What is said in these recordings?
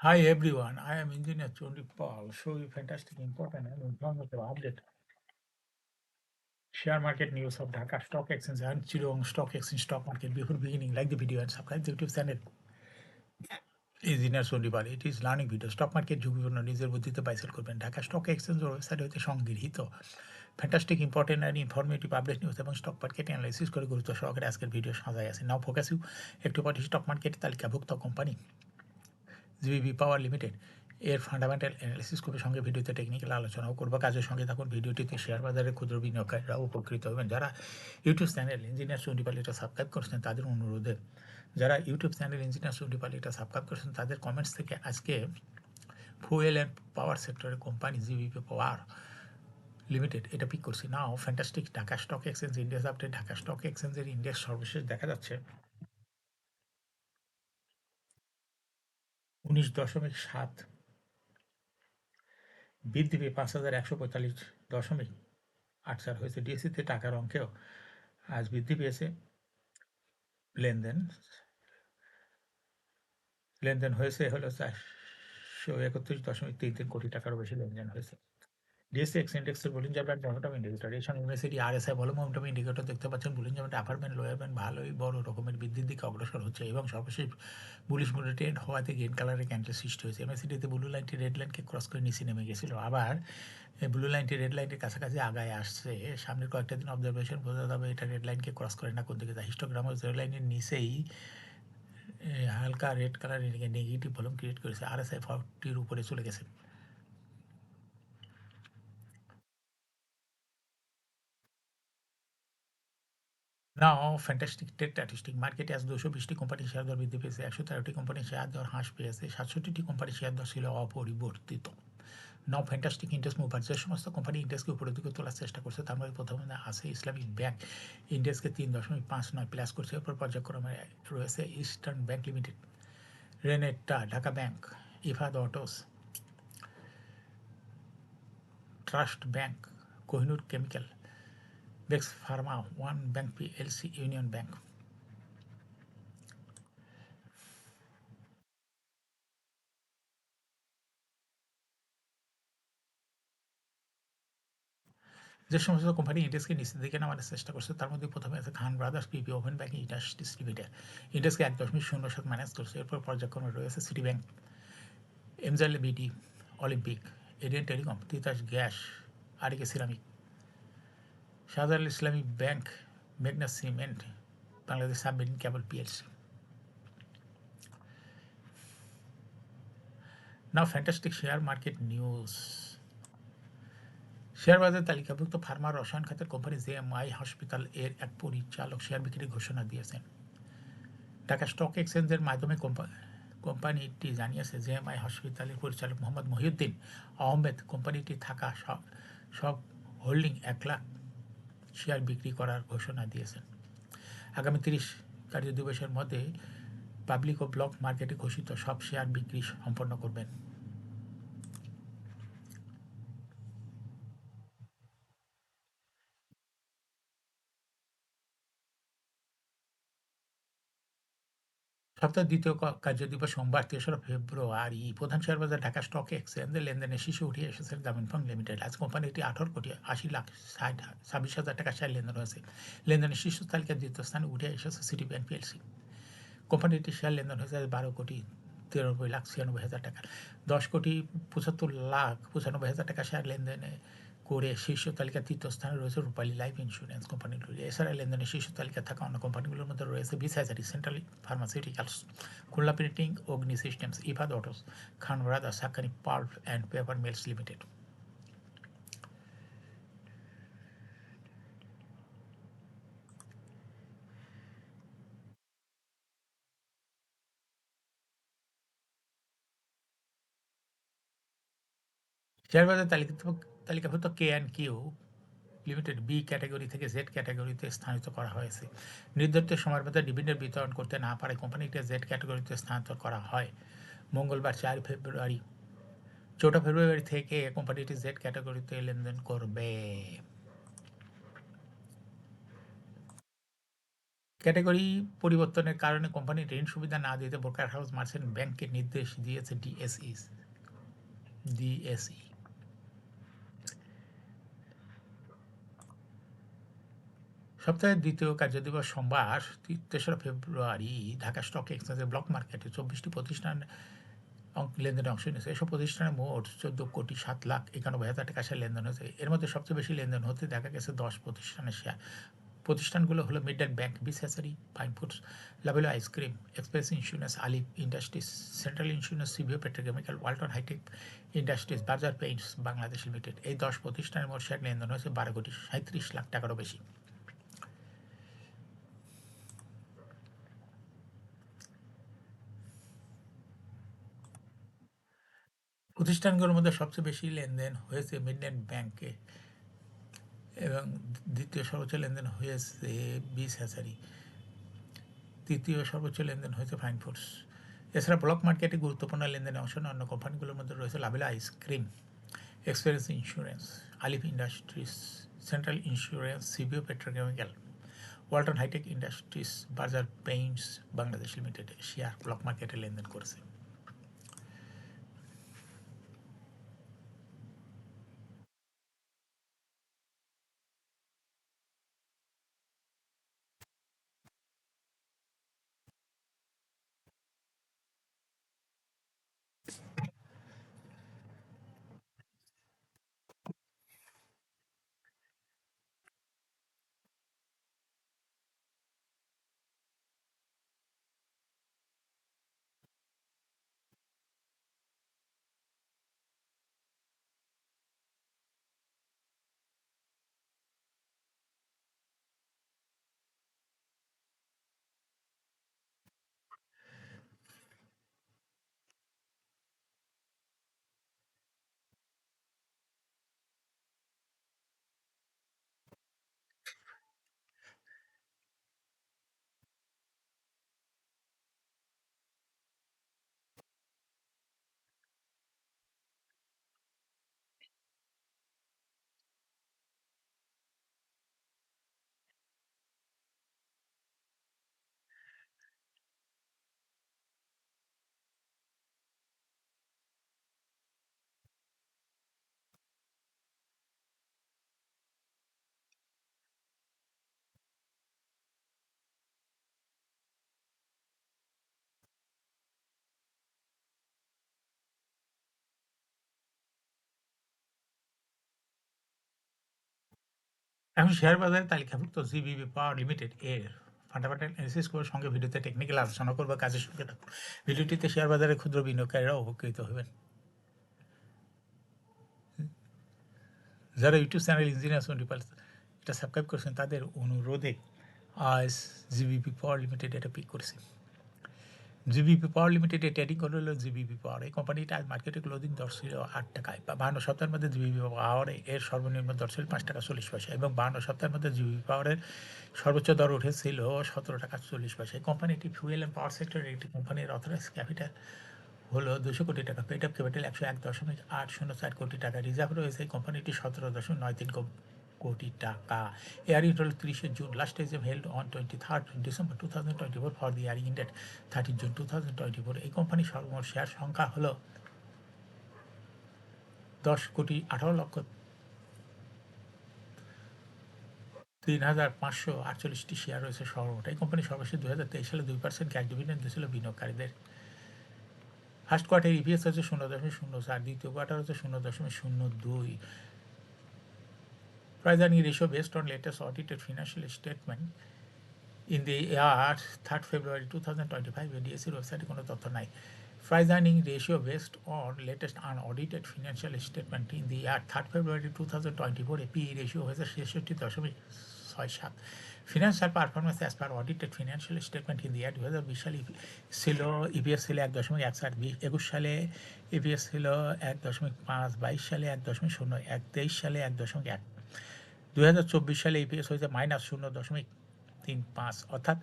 Hi everyone, I am Engineer Chondi Paul. Show you fantastic, important and informative update. Share market news of Dhaka Stock Exchange and Chittagong Stock Exchange stock market. Before beginning, like the video and subscribe the YouTube channel. Engineer Chondi Paul. It is learning video. Stock market ঝুঁকিপূর্ণ নিজের বুদ্ধিতে বাইসেল করবেন Dhaka stock exchange website হতে সংগৃহীত fantastic important and informative update news এবং stock market analysis করে গুরুত্ব সহকারে আজকের ভিডিও সাজায় আছে নাও ফোকাস ইউ একটু পরে স্টক মার্কেট তালিকাভুক্ত কোম্পানি জিবিবি পাওয়ার লিমিটেড এর ফান্ডামেন্টাল অ্যানালিসিস করবে সঙ্গে ভিডিওতে টেকনিক্যাল আলোচনাও করবো কাজের সঙ্গে থাকুন ভিডিওটিতে শেয়ার বাজারে ক্ষুদ্র বিনিয়োগকারীরা উপকৃত হবেন যারা ইউটিউব চ্যানেল ইঞ্জিনিয়ার চন্ডিপাল এটা সাবস্ক্রাইব করছেন তাদের অনুরোধে যারা ইউটিউব চ্যানেল ইঞ্জিনিয়ার চন্ডিপাল এটা সাবস্ক্রাইব করছেন তাদের কমেন্টস থেকে আজকে ফুয়েল অ্যান্ড পাওয়ার সেক্টরের কোম্পানি জিবিপি পাওয়ার লিমিটেড এটা পিক করছি now fantastic Dhaka stock exchange index update Dhaka stock এক্সচেঞ্জের ইন্ডেক্স সর্বশেষ দেখা যাচ্ছে 19.7 বৃদ্ধি পেয়ে 5,145.84 হয়েছে ডিএসসিতে টাকার অঙ্কেও আজ বৃদ্ধি পেয়েছে লেনদেন লেনদেন হয়েছে হলো 431.33 কোটি টাকারও বেশি লেনদেন হয়েছে ডিএসএক্স ইন্ডেক্সের বুলিঞ্জার ব্যান্ড মোমেন্টাম ইন্ডিকেটর এর সঙ্গে ইউনিভার্সিটি আরএসআই বলো মোমেন্টাম ইন্ডিকেটর দেখতে পাচ্ছেন Bollinger band upper band lower band ভালোই বড় রকমের বৃদ্ধির দিকে অগ্রসর হচ্ছে এবং সর্বশেষ বুলিশ মুডে ট্রেন্ড হওয়াতে গ্রিন কালারের ক্যান্ডেল সৃষ্টি হয়েছে এমএসিডিতে ব্লু লাইনটি রেড লাইনকে ক্রস করে নিচে নেমে গেছিল আবার ব্লু লাইনটি রেড লাইনের কাছাকাছি আগায় আসছে সামনের কয়েকটা দিন অবজারভেশন বোঝা যাবে এটা রেড লাইনকে ক্রস করে না কোন দিকে যায় হিস্টোগ্রাম রেড লাইনের নিচেই হালকা রেড কালারের নেগেটিভ ভলিউম ক্রিয়েট করেছে আরএসআই 40-র উপরে চলে গেছে নাও ফ্যান্টাস্টিক টেক স্ট্যাটিস্টিক মার্কেটে আজ 220টি কোম্পানির শেয়ার দর বৃদ্ধি পেয়েছে 113টি কোম্পানির শেয়ার দর হ্রাস পেয়েছে 67টি কোম্পানির শেয়ার দর ছিল অপরিবর্তিত নাও ফ্যান্টাস্টিক ইন্ডেক্স মুভার যে সমস্ত কোম্পানি ইন্ডেক্সকে উপরের দিকে তোলার চেষ্টা করছে তার মধ্যে প্রথমে আছে ইসলামিক ব্যাংক ইন্ডেক্সকে 3.59 প্লাস করছে এরপর পর্যায়ক্রমে রয়েছে Eastern Bank Limited Renata Dhaka Bank Ifad Autos Trust Bank Kohinoor Chemical Bex pharma One Bank PLC Union Bank যে সমস্ত কোম্পানি ইন্ডেক্সকে নিচের দিকে নামানোর চেষ্টা করছে তার মধ্যে প্রথমে আছে Khan Brothers PP open bank industries limited ইন্ডেক্সকে 1.07 মাইনাস করছে এরপর পর্যায়ক্রমে রয়েছে City Bank MJL BD Olympic এডিয়ান telecom Titas gas RAK ceramic Shahjalal Islami bank মেঘনা cement Bangladesh submarine cable PLC now fantastic share market news share বাজার তালিকাভুক্ত ফার্মা রসায়ন খাতের কোম্পানি জেএমআই হসপিটাল এর এক পরিচালক শেয়ার বিক্রির ঘোষণা দিয়েছেন ঢাকা স্টক এক্সচেঞ্জের মাধ্যমে কোম্পানিটি জানিয়েছে জেএমআই হসপিটালের পরিচালক মোহাম্মদ মহিউদ্দিন আহমেদ কোম্পানিটি থাকা সব হোল্ডিং 1 লাখ শেয়ার বিক্রি করার ঘোষণা দিয়েছেন আগামী 30 কার্য দিবসের মধ্যে পাবলিক ও ব্লক মার্কেটে ঘোষিত সব শেয়ার বিক্রি সম্পন্ন করবেন সপ্তাহের দ্বিতীয় কার্যদিবস সোমবার 3রা ফেব্রুয়ারি প্রধান শেয়ার বাজার ঢাকা স্টক এক্সচেঞ্জে লেনদেনের শীর্ষে উঠে এসেছে গ্রামীণ ফোন লিমিটেড আজ কোম্পানিটি 18,80,26,000 টাকা শেয়ার লেনদেন হয়েছে লেনদেনের শীর্ষ তালিকার দ্বিতীয় স্থানে উঠে এসেছে সিটি ব্যাংক পিএলসি কোম্পানিটির শেয়ার লেনদেন হয়েছে 12,93,96,000 টাকা 10,75,95,000 টাকা শেয়ার লেনদেনে করে শীর্ষ তালিকার তৃতীয় স্থানে রয়েছে রূপালী লাইফ ইন্স্যুরেন্স কোম্পানিগুলো এছাড়া লেনদেনের শীর্ষ তালিকায় থাকা অন্য কোম্পানিগুলোর মধ্যে রয়েছে বিসহাজারি Central Pharmaceuticals Khulna printing Agni systems Ifad Autos Khan Brothers সাক্কানি pulp and paper mills limited share বাজার তালিকাভুক্ত K and Q limited B category থেকে জেড ক্যাটাগরিতে স্থানান্তর করা হয়েছে নির্ধারিত সময়ের মধ্যে ডিভিডেন্ড বিতরণ করতে না পারে কোম্পানিটি জেড ক্যাটাগরিতে স্থানান্তর করা হয় মঙ্গলবার 4 ফেব্রুয়ারি থেকে কোম্পানিটি জেড ক্যাটাগরিতে লেনদেন করবে ক্যাটাগরি পরিবর্তনের কারণে কোম্পানি ঋণ সুবিধা না দিতে ব্রোকার হাউস মার্চেন্ট ব্যাংককে নির্দেশ দিয়েছে ডিএসই। সপ্তাহের দ্বিতীয় কার্যদিবস সোমবার 3রা ফেব্রুয়ারি ঢাকা স্টক এক্সচেঞ্জের ব্লক মার্কেটে 24টি প্রতিষ্ঠান লেনদেনে অংশ নিয়েছে। এসব প্রতিষ্ঠানে মোট 14,07,91,000 টাকা শেয়ার লেনদেন হয়েছে। এর মধ্যে সবচেয়ে বেশি লেনদেন হতে দেখা গেছে 10 প্রতিষ্ঠানের শেয়ার। প্রতিষ্ঠানগুলো হলো মিডল্যান্ড ব্যাংক, বিস hatchery, pine foods, Lovello ice cream, express insurance, আলিফ industries, central insurance, সিভিও petrochemical, Walton hi tech industries, বাজার পেইন্টস বাংলাদেশ লিমিটেড। এই 10 প্রতিষ্ঠানের মোট শেয়ার লেনদেন হয়েছে 12,37,00,000 টাকারও বেশি। প্রতিষ্ঠানগুলোর মধ্যে সবচেয়ে বেশি লেনদেন হয়েছে মিডল্যান্ড ব্যাংকে এবং দ্বিতীয় সর্বোচ্চ লেনদেন হয়েছে বিস হ্যাচারি, তৃতীয় সর্বোচ্চ লেনদেন হয়েছে ফাইন ফুডস। এছাড়া ব্লক মার্কেটে গুরুত্বপূর্ণ লেনদেনে অংশ নেওয়া অন্য কোম্পানিগুলোর মধ্যে রয়েছে লাভেলো আইসক্রিম, এক্সপ্রেস ইন্স্যুরেন্স, আলিফ industries, central insurance, সিভিও petrochemical, Walton hi tech industries, বাজার Paints Bangladesh limited share block মার্কেটে লেনদেন করেছে। এখন শেয়ার বাজারে তালিকাভুক্ত জিবিবি পাওয়ার লিমিটেড এর ফান্ডামেন্টাল অ্যানালিসিস করে সঙ্গে ভিডিওতে টেকনিক্যাল আলোচনা করবো। কাজের সঙ্গে থাকুন। ভিডিওটিতে শেয়ার বাজারে ক্ষুদ্র বিনিয়োগকারীরা উপকৃত হবেন। যারা ইউটিউব চ্যানেল ইঞ্জিনিয়ার্স এটা সাবস্ক্রাইব করেছেন তাদের অনুরোধে আজ জিবিপি পাওয়ার লিমিটেড এটা পিক করেছি। জিবিপি পাওয়ার লিমিটেডে ট্রেডিং করে হলো জিবিপি পাওয়ার। এই কোম্পানিটা আজ মার্কেটে ক্লোজিং দর ছিল 8 টাকায়। 52 সপ্তাহের মধ্যে জিবিপি পাওয়ারে এর সর্বনিম্ন দর ছিল 5 টাকা 40 পয়সা এবং 52 সপ্তাহের মধ্যে জিবিপি পাওয়ারের সর্বোচ্চ দর উঠেছিল 17 টাকা 40 পয়সা। এই কোম্পানিটি ফুয়েল অ্যান্ড পাওয়ার সেক্টরের একটি কোম্পানির অথরাইজ ক্যাপিটাল হলো 200 কোটি টাকা। পেড অফ ক্যাপিটাল 101.804 কোটি টাকা। রিজার্ভ রয়েছে এই কোম্পানিটি 17.93 কোটি টাকা। ইয়ারিং হল 30 জুন। Last exam held on 23 December 2024 for the hearing date 13 June 2024। এই কোম্পানির সর্বমোট শেয়ার সংখ্যা হলো 10,18,03,548টি শেয়ার রয়েছে সর্বমোট। এই কোম্পানি সর্বশেষ 2023 সালে 2% ক্যাশ ডিভিডেন্ড দিয়েছিল বিনিয়োগকারীদের। ফার্স্ট কোয়ার্টার ইপিএস হচ্ছে 0.04, দ্বিতীয় কোয়ার্টার হচ্ছে 0.02। Price earning ratio based on latest audited financial statement in the year 3rd February 2025 ডিএসইর ওয়েবসাইটে কোনো তথ্য নাই। Price earning ratio based on latest unaudited financial statement in the year 3rd February 2024 এ PE ratio হয়েছে 66.67। Financial performance as per audited financial statement in the year 2020 সালে ছিল EPS ছিল 1.17, 21 সালে ইপিএস ছিল 1.5, 22 সালে 1.0, 23 সালে 1.1, 2024 সালে ইপিএস হয়েছে -0.35। অর্থাৎ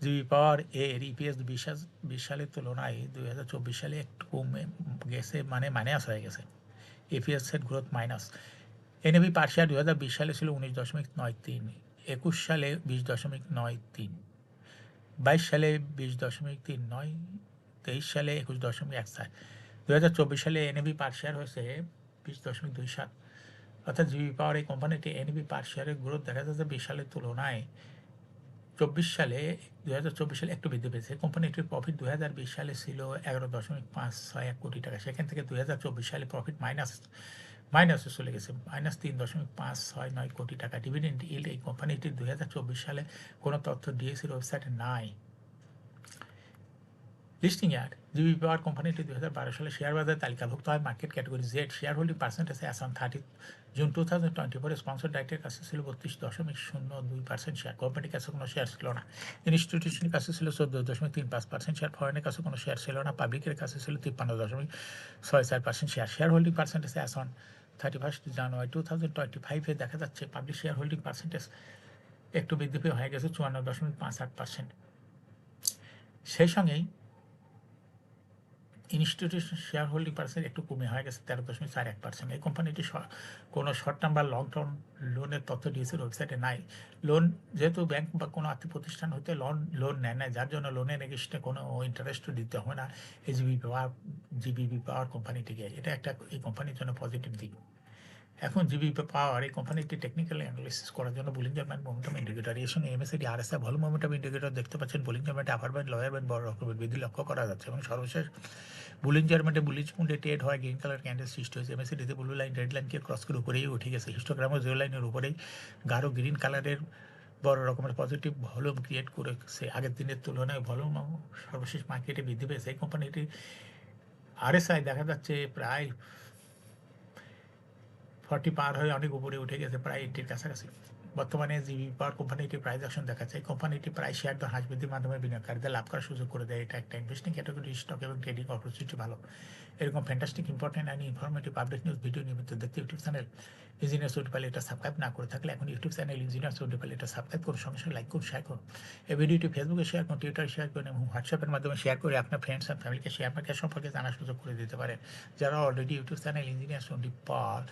জিবি পাওয়ার এর ইপিএস 20 সালের তুলনায় 2024 সালে একটু কমে গেছে, মানে মাইনাস হয়ে গেছে। ইপিএসের growth minus. NAV per share 2020 সালে ছিল 19.93, 21 সালে 20.93, 22 সালে 20.39, 23 সালে 21.14, 2024 সালে NAV পার শেয়ার হয়েছে 20.27। অর্থাৎ জিবি পাওয়ার এই কোম্পানিটি NAV পার শেয়ারের গ্রোথ দেখা যাচ্ছে 20 সালের তুলনায় 2024 সালে একটু বৃদ্ধি পেয়েছে। কোম্পানিটির প্রফিট 2020 সালে ছিল 11.561 কোটি টাকা, সেখান থেকে 2024 সালে প্রফিট মাইনাসে চলে গেছে -3.569 কোটি টাকা। ডিভিডেন্ড ইল্ড এই কোম্পানিটির 2024 সালে কোনো তথ্য ডিএসির ওয়েবসাইটে নাই। লিস্টিং ইয়ার জিবি পাওয়ার কোম্পানিটি 2012 সালে শেয়ার বাজারে তালিকাভুক্ত হয় market category Z. Share holding percentage as on 30 June 2024 sponsor ডাইরেক্টের কাছে ছিল 32.02% শেয়ার। কোম্পানির কাছে কোনো শেয়ার ছিল না। ইনস্টিটিউশনের কাছে ছিল 14.35% শেয়ার। ফরেনের কাছে কোনো শেয়ার ছিল না। পাবলিকের কাছে ছিল 53.64% share. Share holding percentage as on 31 জানুয়ারি 2025 দেখা যাচ্ছে পাবলিক শেয়ার হোল্ডিং পার্সেন্টেজ একটু বৃদ্ধি পেয়ে হয়ে গেছে 54.58%। সেই সঙ্গেই ইনস্টিটিউশন শেয়ার হোল্ডিং পার্সেন্ট একটু কমে হয়ে গেছে 13.41%। এই কোম্পানিটি কোনো শর্ট টার্ম বা লং টার্ম লোনের তথ্য ডিএসির ওয়েবসাইটে নাই। লোন যেহেতু ব্যাংক বা কোনো আর্থিক প্রতিষ্ঠান হতে লোন নেয় না, যার জন্য লোনের এগেইনস্টে কোনো ইন্টারেস্টও দিতে হয় না এই জিবিপি পাওয়ার কোম্পানিটিকে। এটা একটা এই কোম্পানির জন্য পজিটিভ দিক। এখন জিবিপি পাওয়ার এই কোম্পানিটি টেকনিক্যাল অ্যানালিসিস করার জন্য বুলিঞ্জার ব্যান্ড মোমেন্টাম ইন্ডিকেটর এর সঙ্গে MACD RSI volume momentum indicator দেখতে পাচ্ছেন। বুলিঞ্জার ব্যান্ডে আপার ব্যান্ড লোয়ার ব্যান্ড বড় রকমের বৃদ্ধি লক্ষ্য করা যাচ্ছে এবং সর্বশেষ বুলিঞ্জার ব্যান্ডে বুলিশ মুডে ট্রেড হয় গ্রিন কালার ক্যান্ডেল সৃষ্টি হয়েছে। MACDতে ব্লু লাইন রেড লাইনকে ক্রস করে উপরেই উঠে গেছে। হিস্টোগ্রামও জিরো লাইনের উপরেই গাঢ় গ্রিন কালারের বড় রকমের পজিটিভ ভলিউম ক্রিয়েট করেছে। আগের দিনের তুলনায় ভলিউম সর্বশেষ মার্কেটে বৃদ্ধি পেয়েছে। এই কোম্পানিটি RSI দেখা যাচ্ছে প্রায় 40 পার হয়ে অনেক উপরে উঠে গেছে, প্রায় 80-র কাছাকাছি। বর্তমানে জিবি পাওয়ার কোম্পানিটি প্রাইস অ্যাকশন দেখাচ্ছে। এই কোম্পানিটি প্রায় শেয়ার দর হ্রাস বৃদ্ধির মাধ্যমে বিনিয়োগকারীদের লাভ করার সুযোগ করে দেয়। এটা একটা ইনভেস্টিং ক্যাটাগরি স্টক এবং ট্রেডিং অপরচুনিটি ভালো। এরকম fantastic important and informative public news video নিয়মিত দেখতে ইউটিউব চ্যানেল ইঞ্জিনিয়ার সোডিপাল এটা সাবস্ক্রাইব না করে থাকলে এখন ইউটিউব চ্যানেল ইঞ্জিনিয়ার সোডিপাল এটা সাবস্ক্রাইব করুন, সঙ্গে সঙ্গে লাইক করুন, শেয়ার করুন। এই ভিডিওটি ফেসবুকে শেয়ার করুন, টুইটারে শেয়ার করুন এবং হোয়াটসঅ্যাপের মাধ্যমে শেয়ার করে আপনার ফ্রেন্ডস অ্যান্ড ফ্যামিলিকে শেয়ার মার্কেট সম্পর্কে জানার সুযোগ করে দিতে পারেন। যারা অলরেডি ইউটিউব চ্যানেল ইঞ্জিনিয়ার সোডিপাল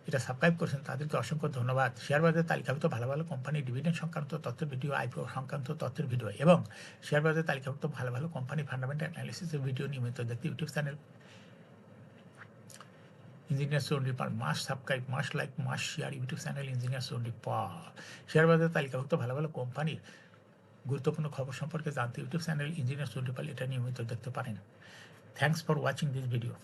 এটা সাবস্ক্রাইব করেছেন তাদেরকে অসংখ্য ধন্যবাদ। শেয়ার বাজারে তালিকাভুক্ত ভালো ভালো কোম্পানি ডিভিডেন্ড সংক্রান্ত তথ্যের ভিডিও, IPO সংক্রান্ত তথ্যের ভিডিও এবং শেয়ার বাজারে তালিকাভুক্ত ভালো ভালো কোম্পানি ফান্ডামেন্টাল অ্যানালিসিসের ভিডিও নিয়মিত দেখতে YouTube channel engineer Sodipal must subscribe, must like, must share YouTube channel engineer Sodipal. Share বাজারে তালিকাভুক্ত ভালো ভালো কোম্পানির গুরুত্বপূর্ণ খবর সম্পর্কে জানতে ইউটিউব চ্যানেল ইঞ্জিনিয়ার সোডিপাল এটা নিয়মিত দেখতে পারেন। Thanks for watching this video.